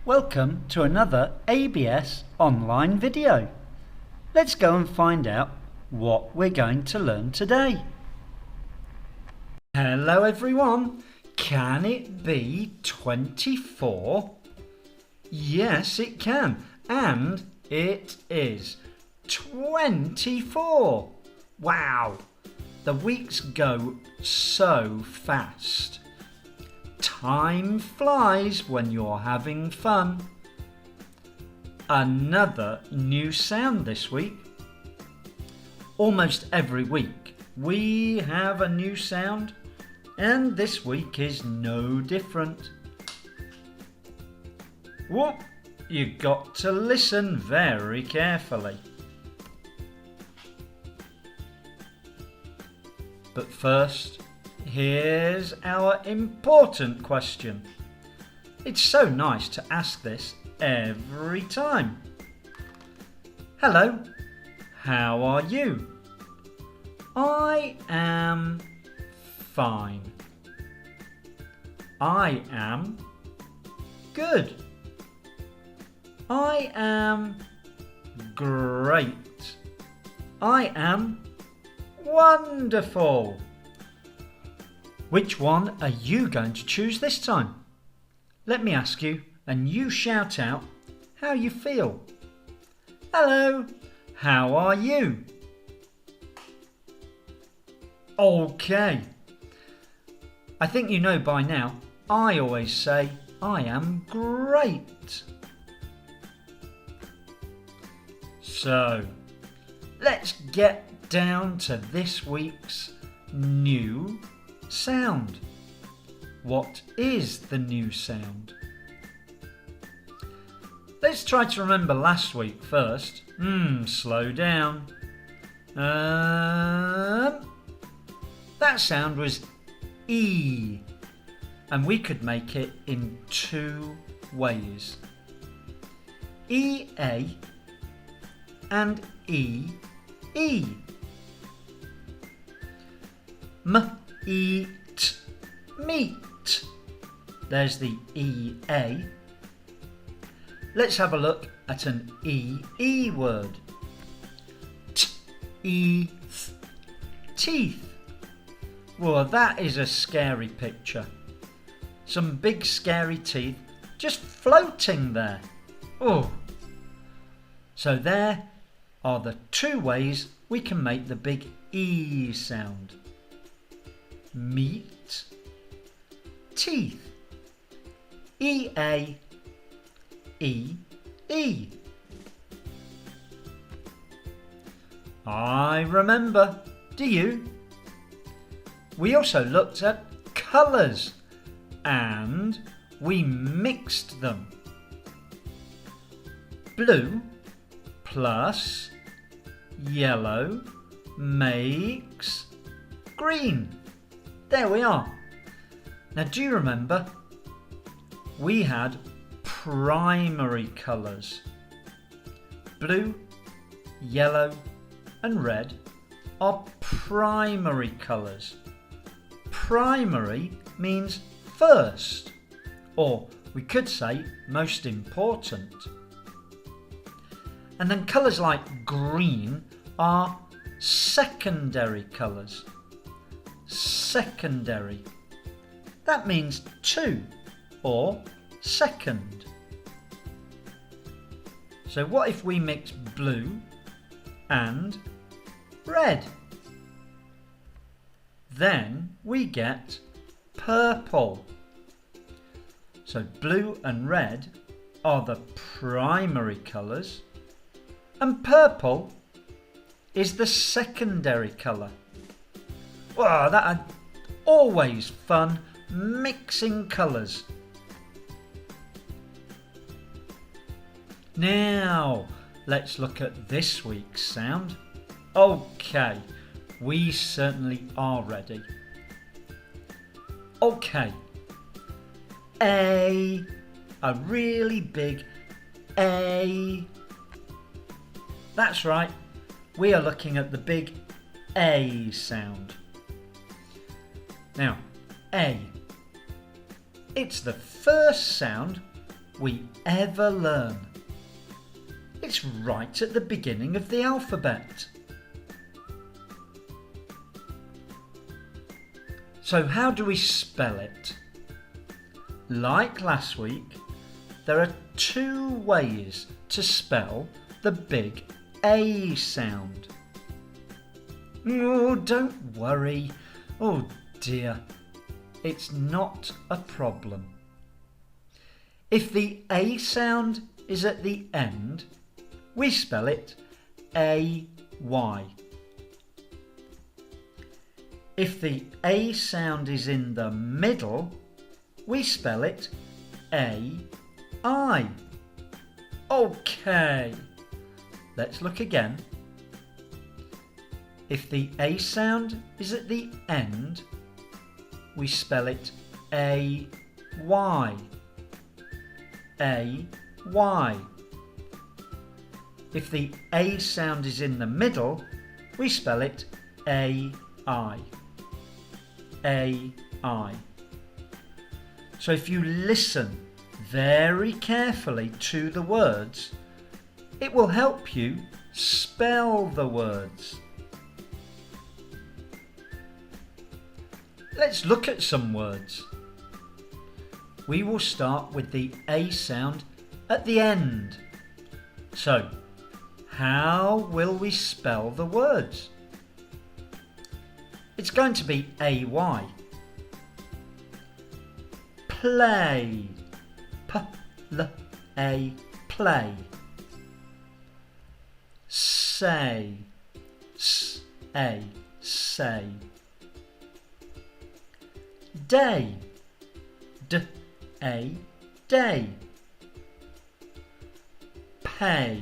Welcome to another ABS online video. Let's go and find out what we're going to learn today. Hello everyone. Can it be 24? Yes, it can. And it is 24. Wow. The weeks go so fast. Time flies when you're having fun. Another new sound this week. Almost every week we have a new sound, and this week is no different. Whoop! You got to listen very carefully. But first, here's our important question. It's so nice to ask this every time. Hello, how are you? I am fine. I am good. I am great. I am wonderful. Which one are you going to choose this time? Let me ask you, and you shout out how you feel. Hello, how are you? Okay. I think you know by now, I always say I am great. So, let's get down to this week's new sound. What is the new sound? Let's try to remember last week first. Slow down. That sound was E, and we could make it in two ways. EA and EE. Eat, meat. There's the EA. Let's have a look at an EE word. Teeth. Teeth. Well, that is a scary picture. Some big scary teeth just floating there. Oh. So there are the two ways we can make the big E sound. Meat, teeth. EA, EE. I remember. Do you? We also looked at colours and we mixed them. Blue plus yellow makes green. There we are. Now do you remember? We had primary colours. Blue, yellow and red are primary colours. Primary means first, or we could say most important. And then colours like green are secondary colours. Secondary. That means two, or second. So what if we mix blue and red? Then we get purple. So blue and red are the primary colours, and purple is the secondary colour. Wow, that are always fun mixing colours. Now, let's look at this week's sound. Okay, we certainly are ready. Okay, A, a really big A. That's right, we are looking at the big A sound. Now, A. It's the first sound we ever learn. It's right at the beginning of the alphabet. So how do we spell it? Like last week, there are two ways to spell the big A sound. Oh, don't worry. Oh dear, it's not a problem. If the A sound is at the end, we spell it A-Y. If the A sound is in the middle, we spell it A-I. Okay, let's look again. If the A sound is at the end, we spell it A-Y. A-Y. If the A sound is in the middle, we spell it A-I. A-I. So if you listen very carefully to the words, it will help you spell the words. Let's look at some words. We will start with the A sound at the end. So, how will we spell the words? It's going to be A-Y. Play. P-L-A. Play. Say. S-A. Say. Day. D-A. Day. Pay.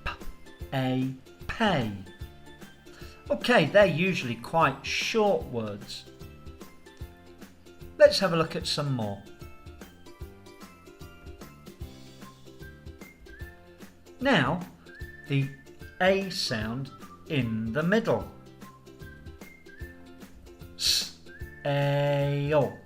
P-A. Pay. Okay, they're usually quite short words. Let's have a look at some more. Now, the A sound in the middle. S-A-L.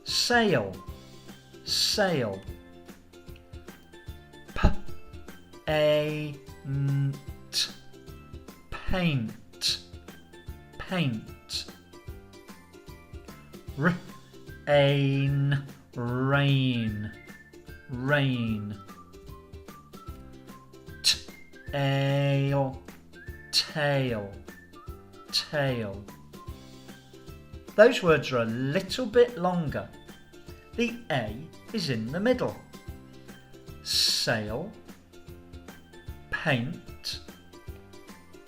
Sail. Sail. P-A-N-T. Paint. Paint. Rain. Rain. Rain. Tail. Tail. Tail. Those words are a little bit longer. The A is in the middle. Sail. Paint.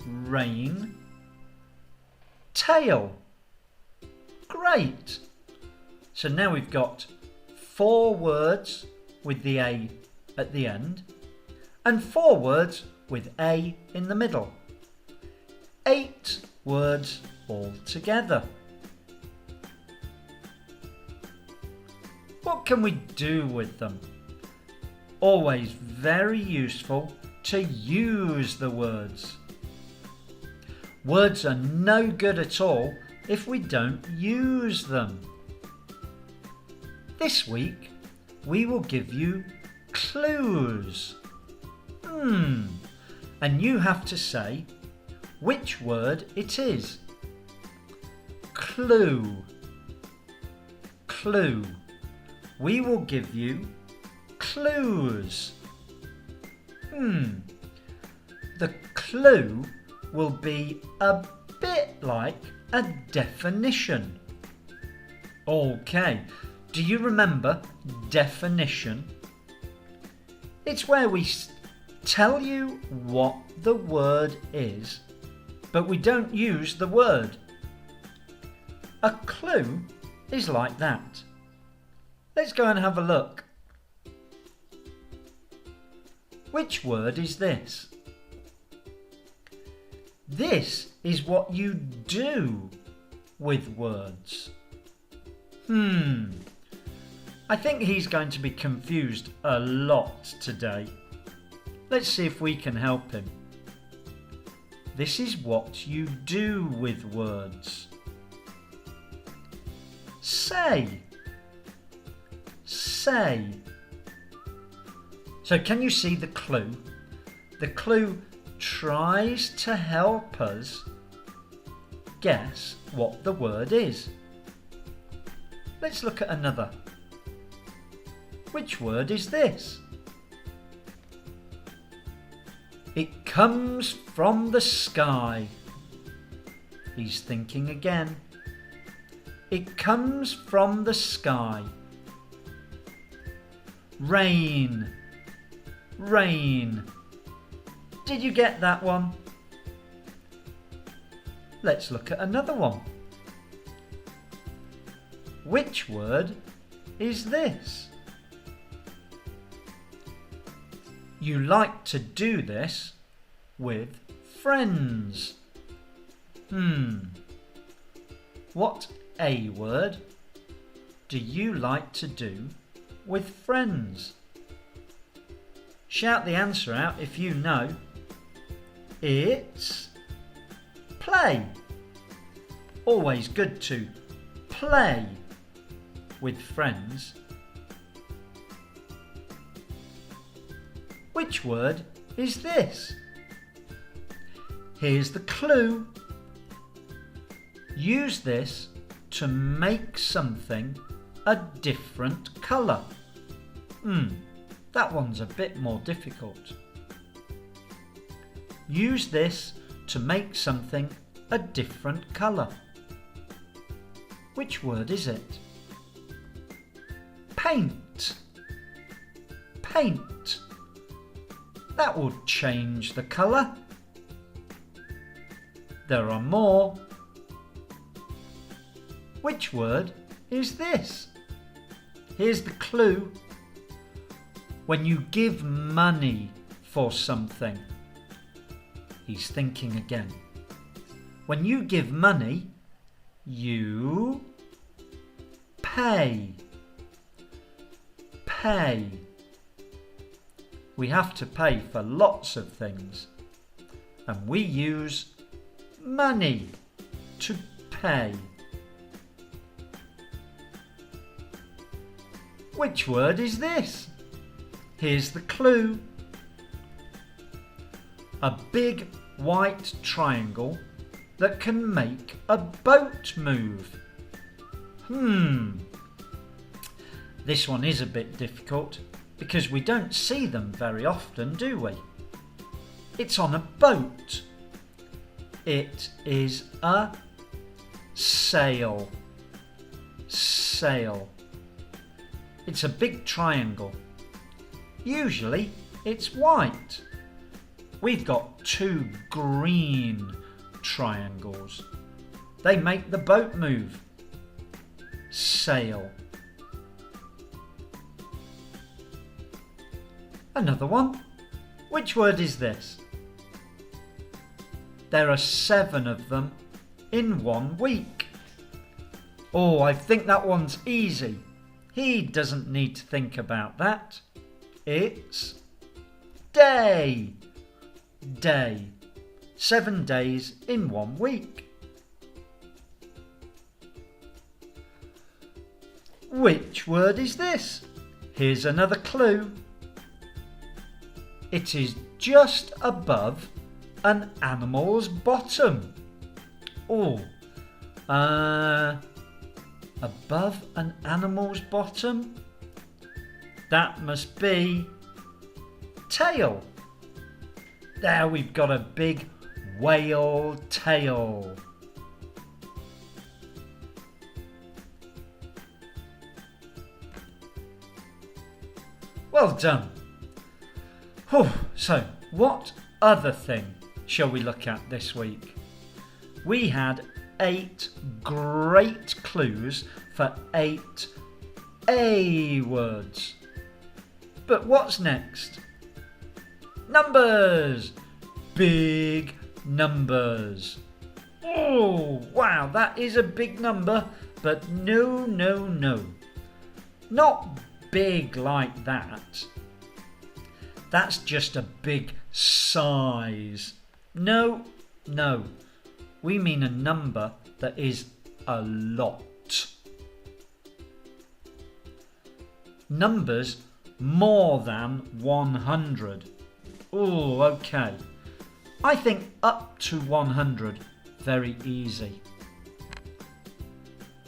Rain. Tail. Great! So now we've got 4 words with the A at the end and 4 words with A in the middle. 8 words altogether. What can we do with them? Always very useful to use the words. Words are no good at all if we don't use them. This week we will give you clues. And you have to say which word it is. Clue. Clue. We will give you clues. The clue will be a bit like a definition. Okay, do you remember definition? It's where we tell you what the word is, but we don't use the word. A clue is like that. Let's go and have a look. Which word is this? This is what you do with words. I think he's going to be confused a lot today. Let's see if we can help him. This is what you do with words. Say. say. So can you see the clue? The clue tries to help us guess what the word is. Let's look at another. Which word is this? It comes from the sky. He's thinking again. It comes from the sky. Rain. Rain. Did you get that one? Let's look at another one. Which word is this? You like to do this with friends. What A word do you like to do with friends? Shout the answer out if you know. It's play. Always good to play with friends. Which word is this? Here's the clue. Use this to make something a different colour. That one's a bit more difficult. Use this to make something a different colour. Which word is it? Paint. Paint. That will change the colour. There are more. Which word is this? Here's the clue. When you give money for something. He's thinking again. When you give money, you pay. Pay. We have to pay for lots of things, and we use money to pay. Which word is this? Here's the clue. A big white triangle that can make a boat move. This one is a bit difficult because we don't see them very often, do we? It's on a boat. It is a sail. Sail. It's a big triangle. Usually it's white. We've got two green triangles. They make the boat move. Sail. Another one. Which word is this? There are 7 of them in 1 week. Oh, I think that one's easy. He doesn't need to think about that. It's day. Day. 7 days in 1 week. Which word is this? Here's another clue. It is just above an animal's bottom. Above an animal's bottom? That must be tail. There we've got a big whale tail. Well done. So, what other thing shall we look at this week? We had 8 great clues for 8 A words. But what's next? Numbers! Big numbers. Oh, wow, that is a big number, but no. Not big like that. That's just a big size. No. We mean a number that is a lot. numbers more than 100. Oh, okay. I think up to 100, very easy.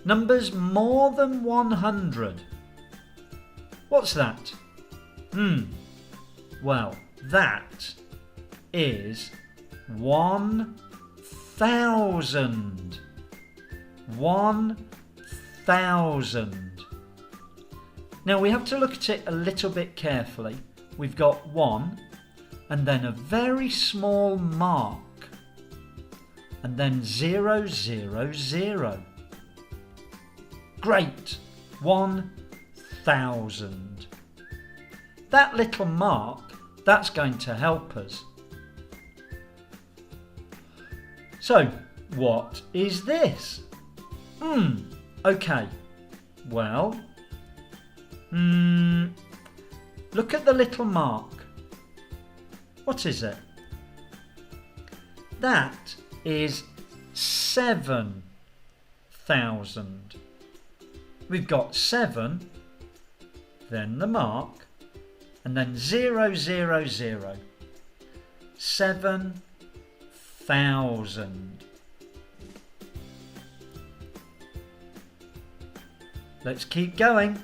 Numbers more than 100. What's that? Well, that is 1,000. 1,000. Now we have to look at it a little bit carefully. We've got 1 and then a very small mark and then 0, 0, 0. Great! 1,000. That little mark, that's going to help us. So, what is this? Okay. Well, look at the little mark. What is it? That is 7,000. We've got 7, then the mark, and then 0, 0, 0. 7,000. Let's keep going.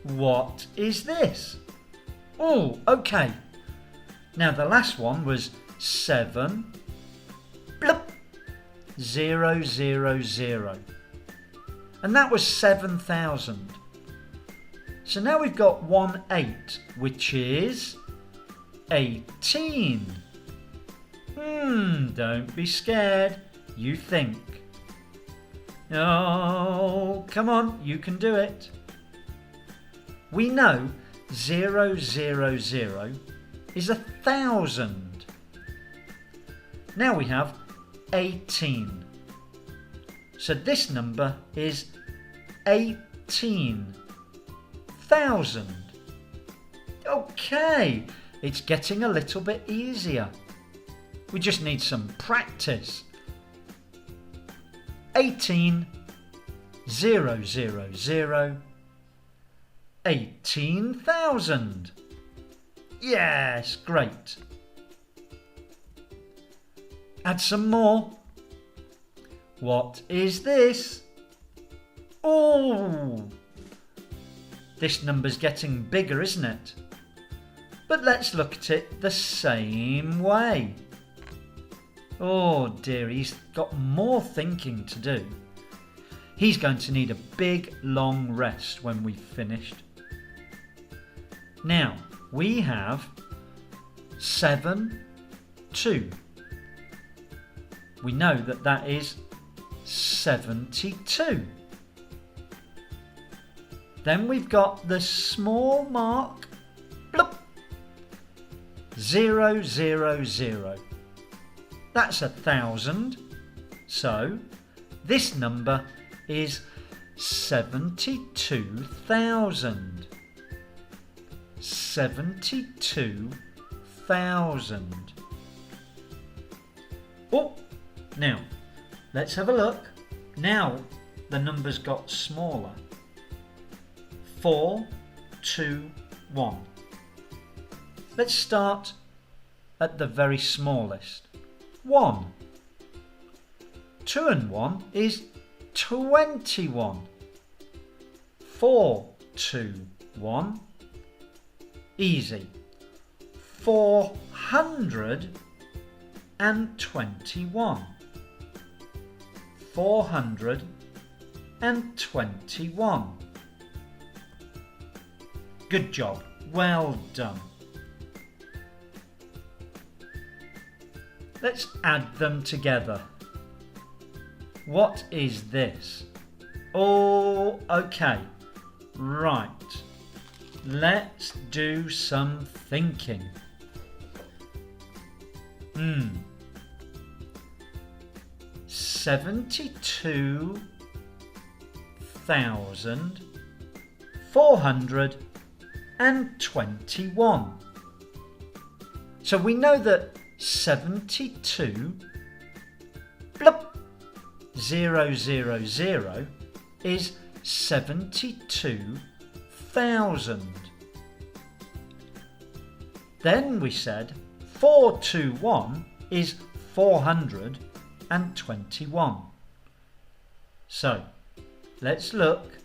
What is this? Oh, okay. Now the last one was 7, bloop, 0, 0, 0. And that was 7,000. So now we've got 1 8, which is 18. Don't be scared. You think. Oh, come on, you can do it. We know 0, 0, 0 is 1,000. Now we have 18. So this number is 18,000. Okay, it's getting a little bit easier. We just need some practice. 18, 0, 0, 0, 18,000. Yes, great. Add some more. What is this? Oh, this number's getting bigger, isn't it? But let's look at it the same way. Oh dear, he's got more thinking to do. He's going to need a big long rest when we've finished. Now, we have 7, 2. We know that that is 72. Then we've got the small mark, bloop, 0, 0, 0. That's 1,000. So this number is 72,000. 72,000. Oh, now let's have a look. Now the numbers got smaller. 4, 2, 1. Let's start at the very smallest. 1. 2 and 1 is 21. 4, 2, 1. Easy. 421. 421. Good job. Well done. Let's add them together. What is this? Oh, okay. Right. Let's do some thinking. 72,421. So we know that 72 bloop, 0, 0, 0 is 72,000. 1,000. Then we said 421 is 421. So let's look.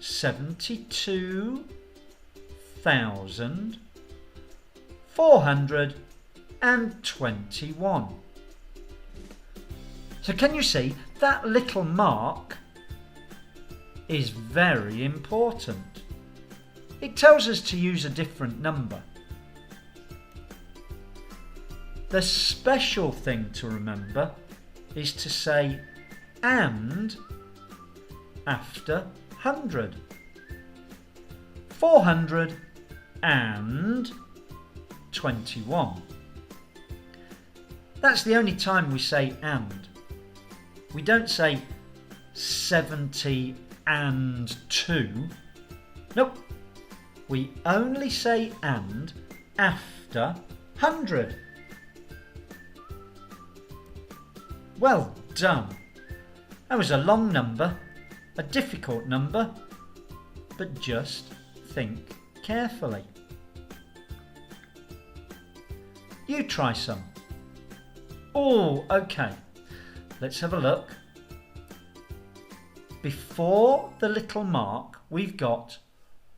72,421. So can you see that little mark is very important? It tells us to use a different number. The special thing to remember is to say and after 100. 421. That's the only time we say and. We don't say 70 and 2. Nope. We only say and after 100. Well done. That was a long number, a difficult number, but just think carefully. You try some. Oh, okay. Let's have a look. Before the little mark, we've got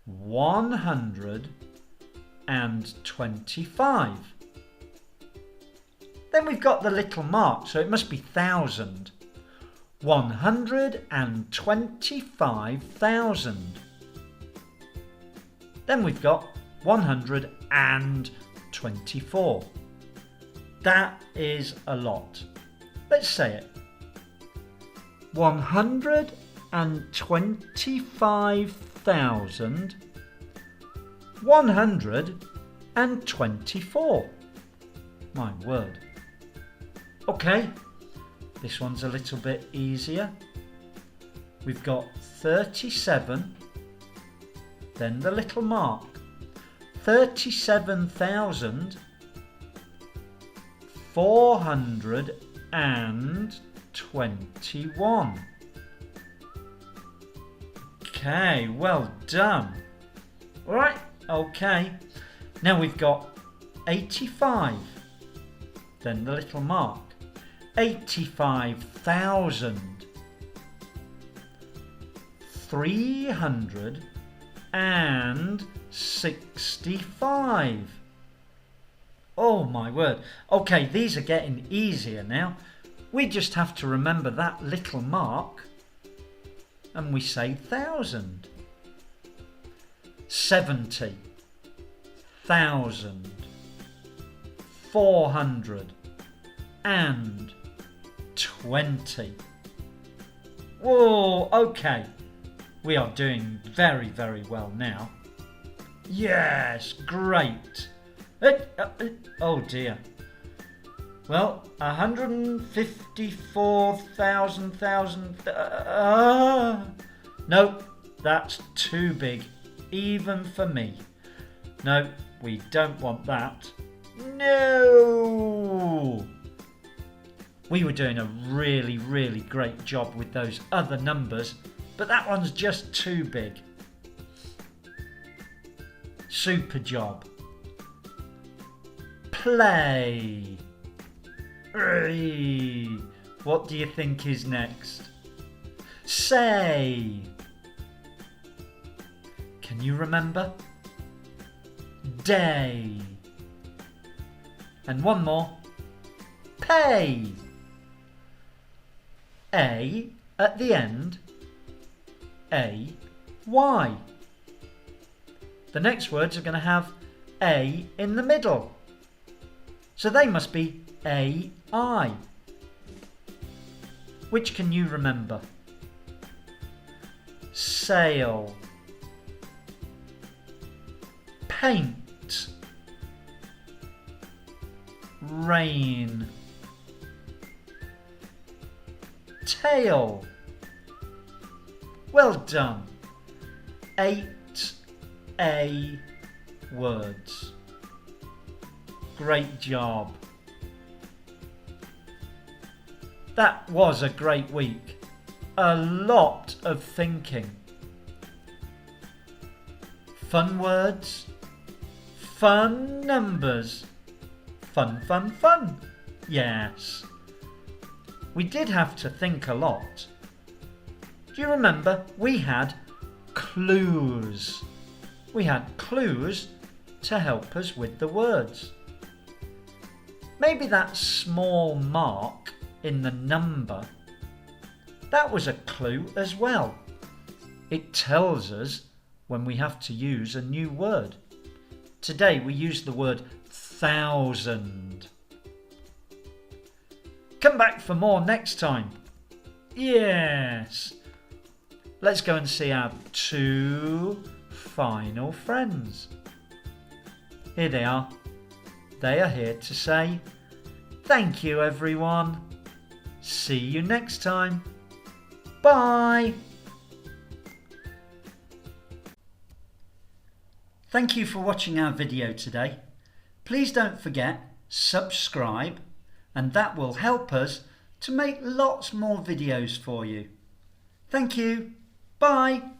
125. Then we've got the little mark, so it must be 1,000. 125,000. Then we've got 124. That is a lot. Let's say it. 125,124. My word. Okay, this one's a little bit easier. We've got 37, then the little mark. 37,421. Okay, well done. All right, okay. Now we've got 85, then the little mark. 85,365. Oh my word. Okay, these are getting easier now. We just have to remember that little mark and we say 1,000. 70,420. Whoa, okay. We are doing very, very well now. Yes, great. Oh dear. Well, 154,000. No, that's too big, even for me. No, we don't want that. No! We were doing a really, really great job with those other numbers, but that one's just too big. Super job. Play. What do you think is next? Say. Can you remember? Day. And one more. Pay. A at the end. A, Y. The next words are going to have A in the middle. So they must be AI. Which can you remember? Sail. Paint. Rain. Tail. Well done. 8 A words. Great job. That was a great week. A lot of thinking. Fun words, fun numbers, fun, fun, fun. Yes. We did have to think a lot. Do you remember we had clues? We had clues to help us with the words. Maybe that small mark in the number, that was a clue as well. It tells us when we have to use a new word. Today we use the word 1,000. Come back for more next time. Yes. Let's go and see our 2 final friends. Here they are. They are here to say thank you, everyone. See you next time. Bye. Thank you for watching our video today. Please don't forget, subscribe, and that will help us to make lots more videos for you. Thank you. Bye.